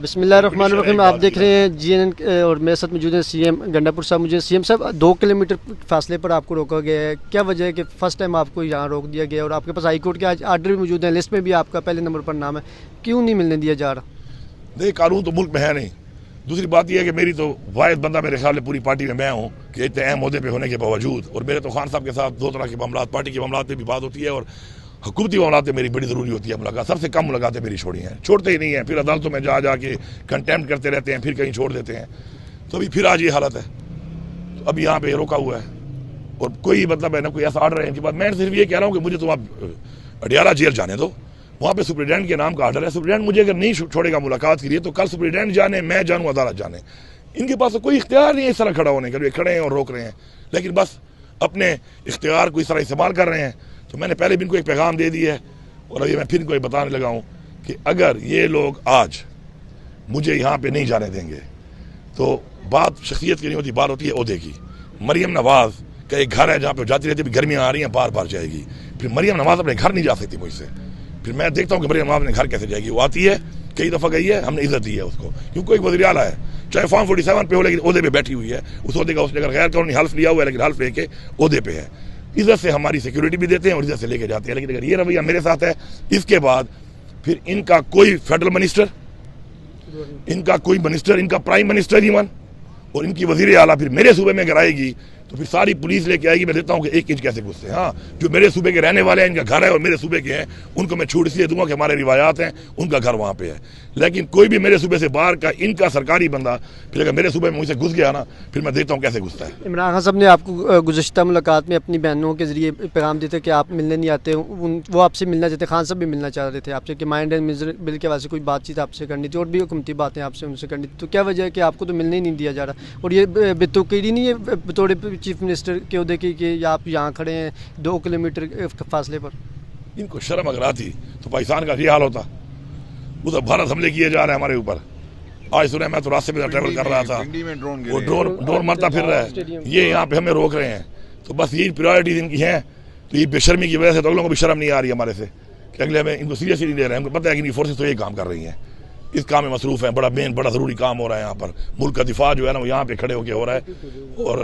بسم اللہ الرحمن الرحیم. آپ دیکھ رہے ہیں جی این این اور میرے ساتھ موجود ہیں سی ایم گنڈا پور صاحب. مجھے سی ایم صاحب 2 کلومیٹر فاصلے پر آپ کو روکا گیا ہے, کیا وجہ ہے کہ فرسٹ ٹائم آپ کو یہاں روک دیا گیا اور آپ کے پاس ہائی کورٹ کے آج آرڈر بھی موجود ہیں, لسٹ میں بھی آپ کا پہلے نمبر پر نام ہے, کیوں نہیں ملنے دیا جا رہا؟ نہیں, قانون تو ملک میں ہے نہیں. دوسری بات یہ ہے کہ میری تو واحد بندہ میرے خیال میں پوری پارٹی میں ہوں کہ اتنے اہم عہدے پہ ہونے کے باوجود, اور میرے تو خان صاحب کے ساتھ 2 طرح کے معاملات, پارٹی کے معاملات پہ بھی بات ہوتی ہے اور حکومتی معاملات میں میری بڑی ضروری ہوتی ہے ملاقات. سب سے کم ملاقاتیں میری چھوڑی ہیں, چھوڑتے ہی نہیں ہیں, پھر عدالتوں میں جا کے کنٹیمپٹ کرتے رہتے ہیں, پھر کہیں چھوڑ دیتے ہیں. تو ابھی پھر آج یہ حالت ہے, تو اب یہاں پہ روکا ہوا ہے اور کوئی مطلب ہے نا کوئی ایسا آرڈر ہے ان کے بعد. میں صرف یہ کہہ رہا ہوں کہ مجھے تم آپ اڈیالہ جیل جانے دو, وہاں پہ سپرنٹینڈنٹ کے نام کا آرڈر ہے. سپرنٹینڈنٹ مجھے اگر نہیں چھوڑے گا ملاقات کے لیے تو کل سپرنٹینڈنٹ جانے, میں جانوں, عدالت جانے. ان کے پاس کوئی اختیار نہیں ہے اس طرح کھڑا ہونے کا. کھڑے ہیں اور روک رہے ہیں, لیکن بس اپنے اختیار کو اس طرح استعمال کر رہے ہیں. تو میں نے پہلے بھی ان کو ایک پیغام دے دیا ہے اور ابھی میں پھر ان کو بتانے لگا ہوں کہ اگر یہ لوگ آج مجھے یہاں پہ نہیں جانے دیں گے تو بات شخصیت کی نہیں ہوتی, بات ہوتی ہے عہدے کی. مریم نواز کا ایک گھر ہے جہاں پہ جاتی رہتی ہے, گرمیاں آ رہی ہیں, بار بار جائے گی. پھر مریم نواز اپنے گھر نہیں جا سکتی مجھ سے. پھر میں دیکھتا ہوں کہ مریم نواز اپنے گھر کیسے جائے گی. وہ آتی ہے, کئی دفعہ گئی ہے, ہم نے عزت دی ہے اس کو, کیونکہ ایک وزیر اعلیٰ ہے, چاہے فارم 47 پہ ہو لیکن عہدے پہ بیٹھی ہوئی ہے. اس عہدے کا اس نے اگر غیر قانونی حلف لیا ہوا ہے لیکن حلف لے کے عہدے پہ ہے. عزت سے ہماری سیکیورٹی بھی دیتے ہیں اور عزت سے لے کے جاتے ہیں. لیکن اگر یہ رویہ میرے ساتھ ہے, اس کے بعد پھر ان کا کوئی فیڈرل منسٹر, ان کا کوئی منسٹر, ان کا پرائم منسٹر ایون, اور ان کی وزیر اعلیٰ پھر میرے صوبے میں اگر آئے گی تو پھر ساری پولیس لے کے آئے گی. میں دیتا ہوں کہ 1 انچ کیسے گھستے ہیں. ہاں, جو میرے صوبے کے رہنے والے ہیں, ان کا گھر ہے اور میرے صوبے کے ہیں, ان کو میں چھوٹ اس لیے دوں گا کہ ہمارے روایات ہیں, ان کا گھر وہاں پہ ہے. لیکن کوئی بھی میرے صوبے سے باہر کا ان کا سرکاری بندہ پھر اگر میرے صوبے میں مجھ سے گھس گیا نا, پھر میں دیکھتا ہوں کیسے گھستا ہے. عمران خان صاحب نے آپ کو گزشتہ ملاقات میں اپنی بہنوں کے ذریعے پیغام دیتے کہ آپ ملنے نہیں آتے, وہ آپ سے ملنا چاہتے, خان صاحب بھی ملنا چاہ رہے تھے آپ سے کہ مائنڈ اینڈ میجر بل کے حوالے سے کوئی بات چیت آپ سے کرنی تھی اور بھی حکومتی باتیں آپ سے ان سے کرنی تھی. تو کیا وجہ ہے کہ آپ کو تو ملنے ہی نہیں دیا جا رہا؟ اور یہ بتوقیری نہیں ہے بطور چیف منسٹر کے عہدے کی کہ آپ یہاں کھڑے ہیں 2 کلومیٹر فاصلے پر؟ ان کو شرم اگر آتی تو پاکستان کا یہ حال ہوتا. ادھر بھارت حملے کیے جا رہے ہیں ہمارے اوپر. آج سنا میں تو راستے میں ٹریول کر رہا تھا, وہ ڈرون مرتا پھر رہا ہے, یہ یہاں پہ ہمیں روک رہے ہیں. تو بس یہی پرائرٹیز ان کی ہیں. تو یہ بے شرمی کی وجہ سے تو اگلوں کو بھی شرم نہیں آ رہی ہمارے سے کہ اگلے ہمیں ان کو سیریسلی نہیں لے رہے ہیں. ہم کو پتہ ہے کہ ان فورسز تو یہ کام کر رہی ہیں, اس کام میں مصروف ہیں. بڑا ضروری کام ہو رہا ہے یہاں پر. ملک کا دفاع جو ہے نا وہ یہاں پہ کھڑے ہو کے ہو رہا ہے, اور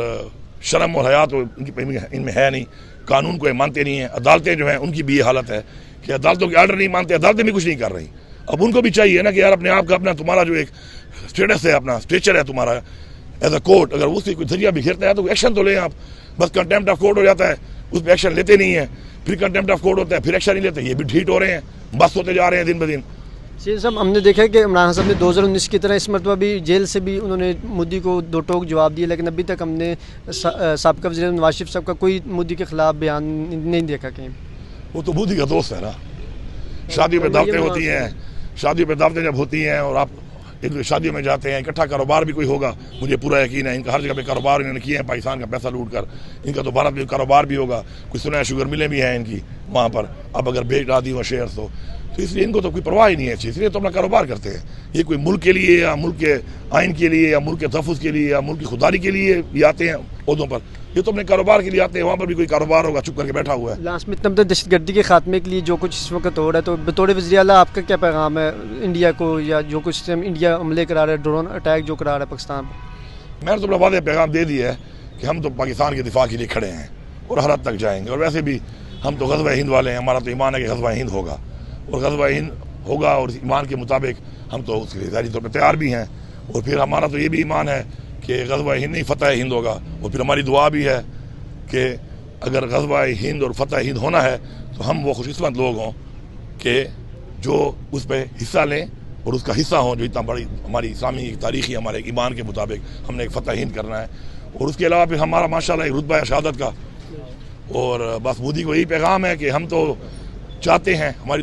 شرم اور حیا تو ان میں ہے نہیں. قانون کو یہ مانتے نہیں ہیں. عدالتیں جو ہیں ان کی بھی یہ حالت ہے کہ عدالتوں کے آرڈر نہیں مانتے, عدالتیں بھی کچھ نہیں کر رہی. اب ان کو بھی چاہیے نا کہ یار اپنے آپ کا, اپنا تمہارا جو ایک اسٹیٹس ہے, اپنا اسٹیچر ہے تمہارا ایز اے کورٹ, اگر اس سے کوئی ذریعہ بکھیرتا ہے تو ایکشن تو لیں آپ. بس کنٹیمپٹ آف کورٹ ہو جاتا ہے, اس پہ ایکشن لیتے نہیں ہیں. پھر کنٹیمپٹ آف کورٹ ہوتا ہے, پھر ایکشن نہیں لیتے. یہ بھی ڈھیٹ ہو رہے ہیں, بس ہوتے جا رہے ہیں دن بدن. سی صاحب, ہم نے دیکھا کہ عمران خان صاحب نے 2019 کی طرح اس مرتبہ بھی جیل سے بھی انہوں نے مودی کو 2 ٹوک جواب دیے, لیکن ابھی تک ہم نے سابقہ وزیر نواز شریف صاحب کا کوئی مودی کے خلاف بیان نہیں دیکھا کہیں. وہ تو مودی کا دوست ہے نا. شادیوں پہ دعوتیں ہوتی ہیں, شادیوں پہ دعوتیں جب ہوتی ہیں اور آپ شادیوں میں جاتے ہیں, اکٹھا کاروبار بھی کوئی ہوگا, مجھے پورا یقین ہے. ان کا ہر جگہ پہ کاروبار انہوں نے کیے ہیں پاکستان کا پیسہ لوٹ کر. ان کا تو بھارت میں کاروبار بھی ہوگا, کچھ سنا ہے شوگر ملیں بھی ہیں ان کی وہاں پر. اب اگر بیچ ڈال دی وہ شیئرز تو اس لیے ان کو تو کوئی پرواہ ہی نہیں ہے, اس لیے تو اپنا کاروبار کرتے ہیں. یہ کوئی ملک کے لیے یا ملک کے آئین کے لیے یا ملک کے تحفظ کے لیے یا ملک کی خودداری کے لیے یہ آتے ہیں عہدوں پر. یہ تو اپنے کاروبار کے لیے آتے ہیں. وہاں پر بھی کوئی کاروبار ہوگا, چپ کر کے بیٹھا ہوا ہے. لاسٹ میں اتنا دہشت گردی کے خاتمے کے لیے جو کچھ اس وقت ہو رہا ہے, تو بطور وزیر اعلیٰ آپ کا کیا پیغام ہے انڈیا کو, یا جو کچھ انڈیا حملے کرا رہا ہے, ڈرون اٹیک جو کرا رہا ہے پاکستان پر؟ میں نے تو بڑا واضح پیغام دے دیا ہے کہ ہم تو پاکستان کے دفاع کے لیے کھڑے ہیں اور ہر حد تک جائیں گے. اور ویسے بھی ہم تو غزوہ ہند والے ہیں, ہمارا تو ایمان ہے کہ غزوہ ہند ہوگا, اور غزوہ ہند ہوگا, اور ایمان کے مطابق ہم تو اس کے لیے ظاہری طور پہ تیار بھی ہیں. اور پھر ہمارا تو یہ بھی ایمان ہے کہ غزوہ ہند نہیں فتح ہند ہوگا. اور پھر ہماری دعا بھی ہے کہ اگر غزوہ ہند اور فتح ہند ہونا ہے تو ہم وہ خوش قسمت لوگ ہوں کہ جو اس پہ حصہ لیں اور اس کا حصہ ہوں, جو اتنا بڑی ہماری اسلامی تاریخی ہمارے ایمان کے مطابق ہم نے ایک فتح ہند کرنا ہے. اور اس کے علاوہ پھر ہمارا ماشاءاللہ ایک رتبہ ہے شہادت کا. اور بس مودی کو یہی پیغام ہے کہ ہم تو چاہتے ہیں, ہماری تو